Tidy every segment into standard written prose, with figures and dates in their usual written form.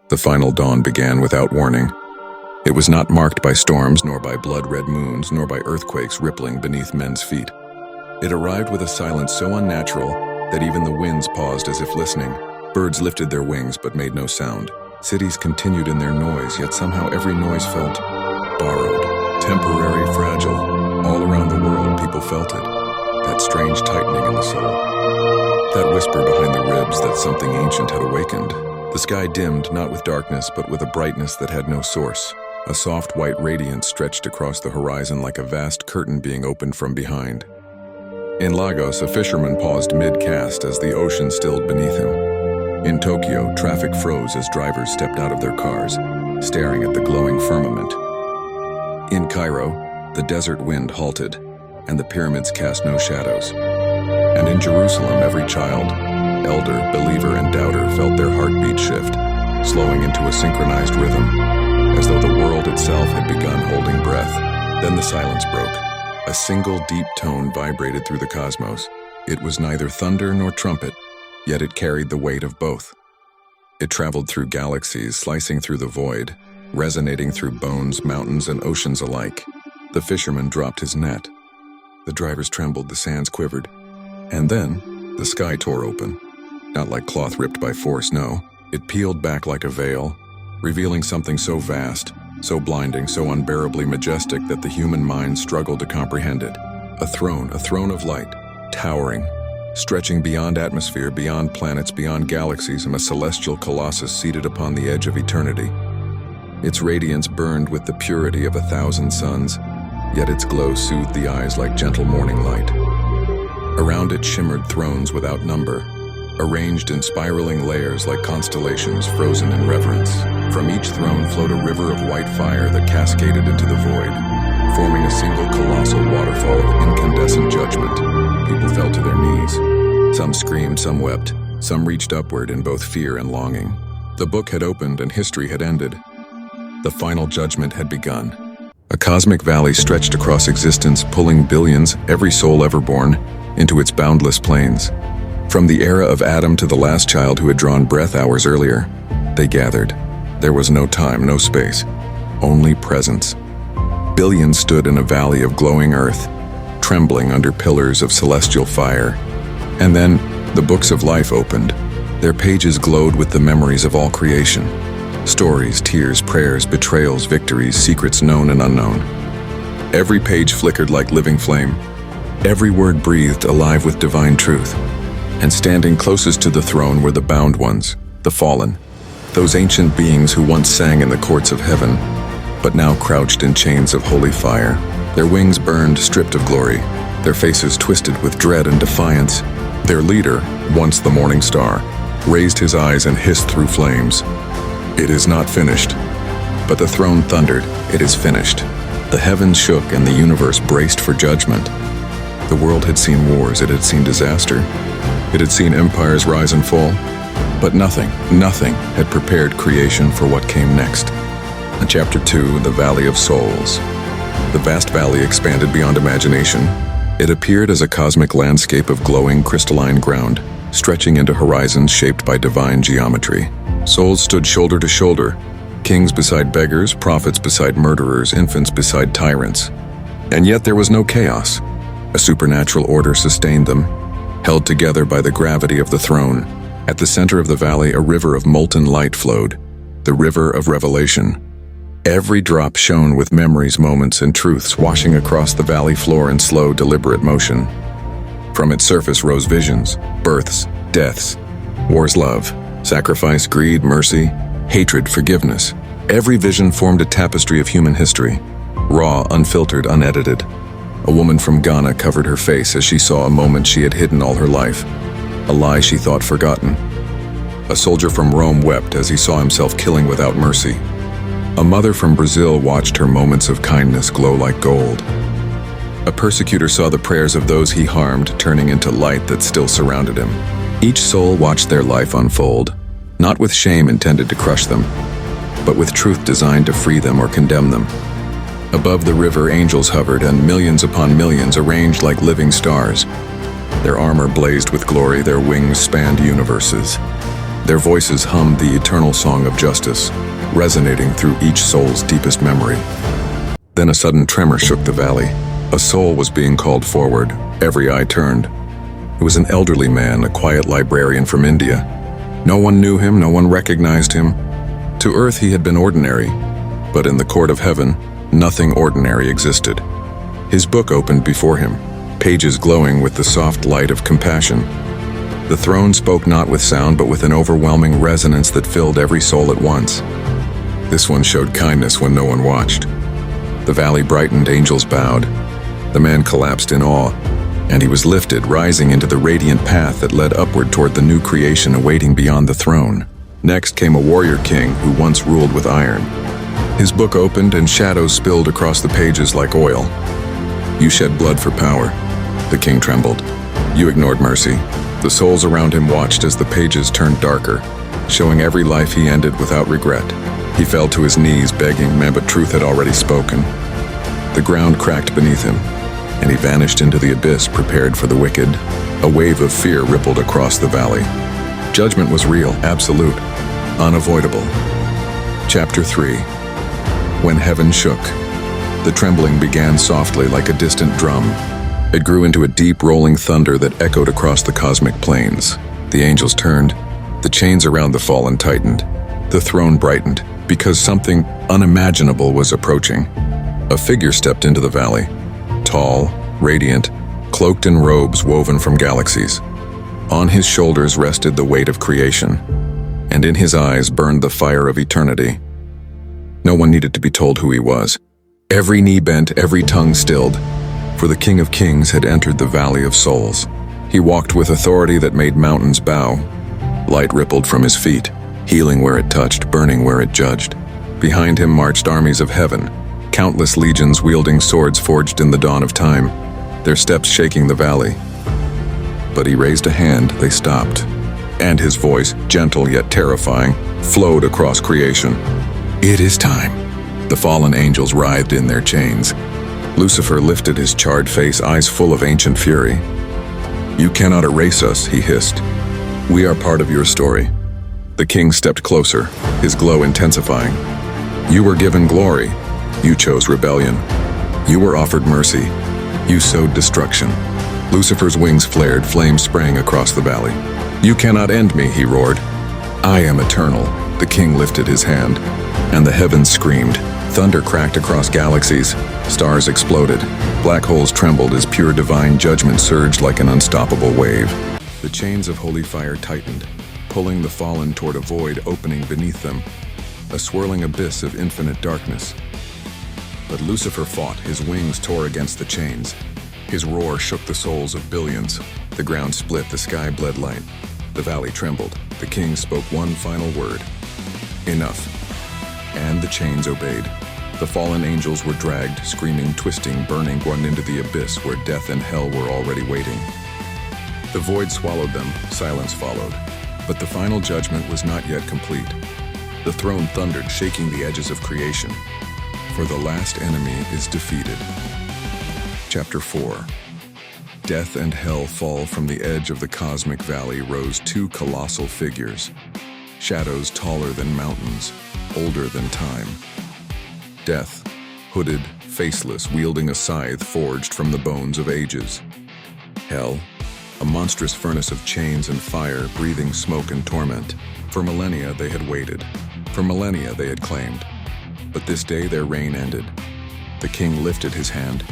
The final dawn began without warning. It was not marked by storms, nor by blood-red moons, nor by earthquakes rippling beneath men's feet. It arrived with a silence so unnatural that even the winds paused as if listening. Birds lifted their wings but made no sound. Cities continued in their noise, yet somehow every noise felt borrowed, temporary, fragile. All around the world, people felt it. That strange tightening in the soul. That whisper behind the ribs that something ancient had awakened. The sky dimmed, not with darkness, but with a brightness that had no source. A soft white radiance stretched across the horizon like a vast curtain being opened from behind. In Lagos, a fisherman paused mid-cast as the ocean stilled beneath him. In Tokyo, traffic froze as drivers stepped out of their cars, staring at the glowing firmament. In Cairo, the desert wind halted, and the pyramids cast no shadows. And in Jerusalem, every child, elder, believer, and doubter felt their heartbeat shift, slowing into a synchronized rhythm, as though the world itself had begun holding breath. Then the silence broke. A single deep tone vibrated through the cosmos. It was neither thunder nor trumpet, yet it carried the weight of both. It traveled through galaxies, slicing through the void, resonating through bones, mountains, and oceans alike. The fisherman dropped his net. The drivers trembled, the sands quivered. And then, the sky tore open. Not like cloth ripped by force, no. It peeled back like a veil, revealing something so vast, so blinding, so unbearably majestic that the human mind struggled to comprehend it. A throne of light, towering, stretching beyond atmosphere, beyond planets, beyond galaxies, and a celestial colossus seated upon the edge of eternity. Its radiance burned with the purity of 1,000 suns, yet its glow soothed the eyes like gentle morning light. Around it shimmered thrones without number, arranged in spiraling layers like constellations frozen in reverence. From each throne flowed a river of white fire that cascaded into the void, forming a single colossal waterfall of incandescent judgment. People fell to their knees. Some screamed, some wept, some reached upward in both fear and longing. The book had opened and history had ended. The final judgment had begun. A cosmic valley stretched across existence, pulling billions, every soul ever born, into its boundless plains. From the era of Adam to the last child who had drawn breath hours earlier, they gathered. There was no time, no space, only presence. Billions stood in a valley of glowing earth, trembling under pillars of celestial fire. And then, the books of life opened. Their pages glowed with the memories of all creation. Stories, tears, prayers, betrayals, victories, secrets known and unknown. Every page flickered like living flame. Every word breathed alive with divine truth. And standing closest to the throne were the bound ones, the fallen, those ancient beings who once sang in the courts of heaven, but now crouched in chains of holy fire. Their wings burned, stripped of glory, their faces twisted with dread and defiance. Their leader, once the morning star, raised his eyes and hissed through flames. "It is not finished." But the throne thundered, "It is finished." The heavens shook and the universe braced for judgment. The world had seen wars, it had seen disaster. It had seen empires rise and fall. But nothing had prepared creation for what came next. In Chapter 2, The Valley of Souls. The vast valley expanded beyond imagination. It appeared as a cosmic landscape of glowing crystalline ground, stretching into horizons shaped by divine geometry. Souls stood shoulder to shoulder, kings beside beggars, prophets beside murderers, infants beside tyrants. And yet there was no chaos. A supernatural order sustained them, held together by the gravity of the throne. At the center of the valley, a river of molten light flowed, the river of revelation. Every drop shone with memories, moments, and truths washing across the valley floor in slow, deliberate motion. From its surface rose visions, births, deaths, wars, love, sacrifice, greed, mercy, hatred, forgiveness. Every vision formed a tapestry of human history, raw, unfiltered, unedited. A woman from Ghana covered her face as she saw a moment she had hidden all her life, a lie she thought forgotten. A soldier from Rome wept as he saw himself killing without mercy. A mother from Brazil watched her moments of kindness glow like gold. A persecutor saw the prayers of those he harmed turning into light that still surrounded him. Each soul watched their life unfold, not with shame intended to crush them, but with truth designed to free them or condemn them. Above the river, angels hovered, and millions upon millions arranged like living stars. Their armor blazed with glory, their wings spanned universes. Their voices hummed the eternal song of justice, resonating through each soul's deepest memory. Then a sudden tremor shook the valley. A soul was being called forward. Every eye turned. It was an elderly man, a quiet librarian from India. No one knew him, no one recognized him. To earth he had been ordinary, but in the court of heaven, nothing ordinary existed. His book opened before him, pages glowing with the soft light of compassion. The throne spoke not with sound, but with an overwhelming resonance that filled every soul at once. This one showed kindness when no one watched. The valley brightened, angels bowed. The man collapsed in awe, and he was lifted, rising into the radiant path that led upward toward the new creation awaiting beyond the throne. Next came a warrior king who once ruled with iron. His book opened and shadows spilled across the pages like oil. You shed blood for power. The king trembled. You ignored mercy. The souls around him watched as the pages turned darker, showing every life he ended without regret. He fell to his knees begging, but truth had already spoken. The ground cracked beneath him, and he vanished into the abyss prepared for the wicked. A wave of fear rippled across the valley. Judgment was real, absolute, unavoidable. Chapter 3. When heaven shook. The trembling began softly like a distant drum. It grew into a deep rolling thunder that echoed across the cosmic plains. The angels turned. The chains around the fallen tightened. The throne brightened, because something unimaginable was approaching. A figure stepped into the valley. Tall, radiant, cloaked in robes woven from galaxies. On his shoulders rested the weight of creation, and in his eyes burned the fire of eternity. No one needed to be told who he was. Every knee bent, every tongue stilled, for the King of Kings had entered the Valley of Souls. He walked with authority that made mountains bow. Light rippled from his feet, healing where it touched, burning where it judged. Behind him marched armies of heaven, countless legions wielding swords forged in the dawn of time, their steps shaking the valley. But he raised a hand, they stopped, and his voice, gentle yet terrifying, flowed across creation. It is time. The fallen angels writhed in their chains. Lucifer lifted his charred face, eyes full of ancient fury. You cannot erase us, he hissed. We are part of your story. The king stepped closer, his glow intensifying. You were given glory. You chose rebellion. You were offered mercy. You sowed destruction. Lucifer's wings flared, flames sprang across the valley. You cannot end me, he roared. I am eternal. The king lifted his hand, and the heavens screamed. Thunder cracked across galaxies. Stars exploded. Black holes trembled as pure divine judgment surged like an unstoppable wave. The chains of holy fire tightened, pulling the fallen toward a void opening beneath them, a swirling abyss of infinite darkness. But Lucifer fought, his wings tore against the chains. His roar shook the souls of billions. The ground split, the sky bled light. The valley trembled. The king spoke one final word. Enough. And the chains obeyed. The fallen angels were dragged, screaming, twisting, burning, one into the abyss where death and hell were already waiting. The void swallowed them, silence followed. But the final judgment was not yet complete. The throne thundered, shaking the edges of creation. For the last enemy is defeated. Chapter 4. Death and hell fall from the edge of the cosmic valley rose two colossal figures. Shadows taller than mountains, older than time. Death, hooded, faceless, wielding a scythe forged from the bones of ages. Hell, a monstrous furnace of chains and fire, breathing smoke and torment. For millennia they had waited. For millennia they had claimed. But this day their reign ended. The king lifted his hand.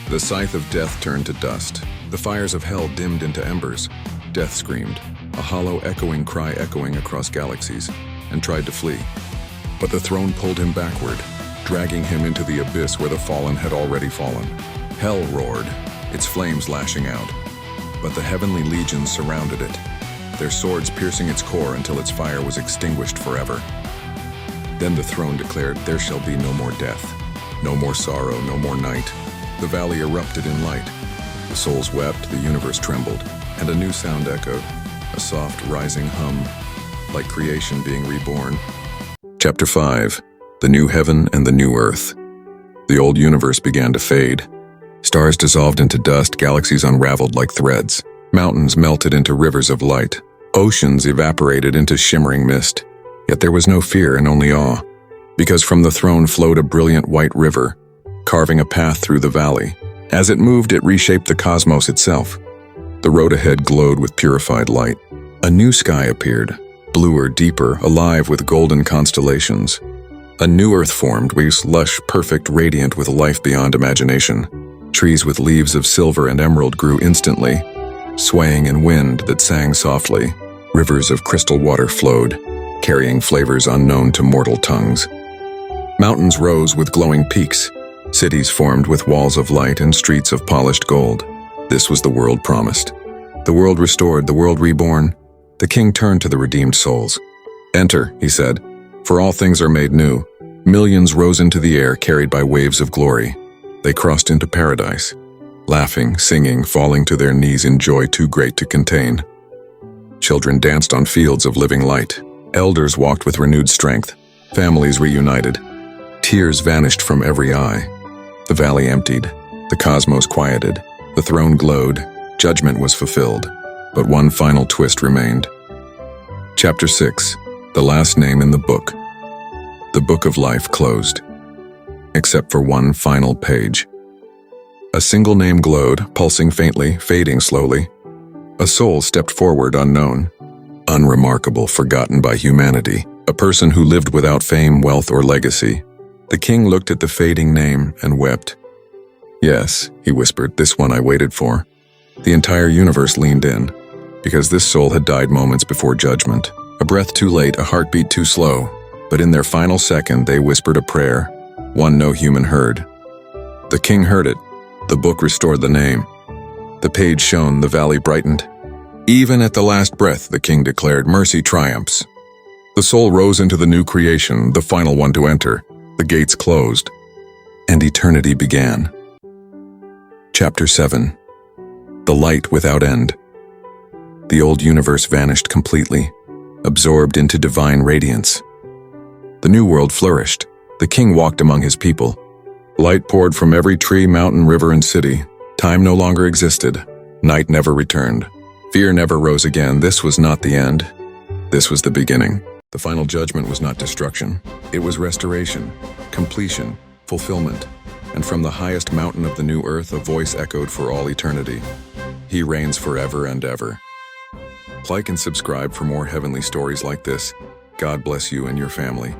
The scythe of death turned to dust. The fires of hell dimmed into embers. Death screamed, a hollow echoing cry echoing across galaxies, and tried to flee. But the throne pulled him backward, dragging him into the abyss where the fallen had already fallen. Hell roared, its flames lashing out. But the heavenly legions surrounded it, their swords piercing its core until its fire was extinguished forever. Then the throne declared, there shall be no more death, no more sorrow, no more night. The valley erupted in light. The souls wept, the universe trembled, and a new sound echoed, a soft rising hum, like creation being reborn. Chapter 5. The New Heaven and the New Earth. The old universe began to fade. Stars dissolved into dust, galaxies unraveled like threads. Mountains melted into rivers of light. Oceans evaporated into shimmering mist, yet there was no fear and only awe, because from the throne flowed a brilliant white river, carving a path through the valley. As it moved, it reshaped the cosmos itself. The road ahead glowed with purified light. A new sky appeared, bluer, deeper, alive with golden constellations. A new earth formed, lush, perfect, radiant with life beyond imagination. Trees with leaves of silver and emerald grew instantly, swaying in wind that sang softly. Rivers of crystal water flowed, carrying flavors unknown to mortal tongues. Mountains rose with glowing peaks. Cities formed with walls of light and streets of polished gold. This was the world promised. The world restored, the world reborn. The king turned to the redeemed souls. "Enter," he said, "for all things are made new." Millions rose into the air, carried by waves of glory. They crossed into paradise, laughing, singing, falling to their knees in joy too great to contain. Children danced on fields of living light. Elders walked with renewed strength. Families reunited. Tears vanished from every eye. The valley emptied. The cosmos quieted. The throne glowed. Judgment was fulfilled. But one final twist remained. Chapter 6. The last name in the book. The book of life closed, except for one final page. A single name glowed, pulsing faintly, fading slowly. A soul stepped forward unknown, unremarkable, forgotten by humanity. A person who lived without fame, wealth, or legacy. The king looked at the fading name and wept. "Yes," he whispered, "this one I waited for." The entire universe leaned in, because this soul had died moments before judgment. A breath too late, a heartbeat too slow. But in their final second, they whispered a prayer, one no human heard. The king heard it. The book restored the name. The page shone, the valley brightened. Even at the last breath, the king declared, "Mercy triumphs." The soul rose into the new creation, the final one to enter. The gates closed, and eternity began. Chapter 7. The light without end. The old universe vanished completely, absorbed into divine radiance. The new world flourished. The king walked among his people. Light poured from every tree, mountain, river, and city. Time no longer existed. Night never returned. Fear never rose again. This was not the end. This was the beginning. The final judgment was not destruction. It was restoration, completion, fulfillment. And from the highest mountain of the new earth, a voice echoed for all eternity. He reigns forever and ever. Like and subscribe for more heavenly stories like this. God bless you and your family.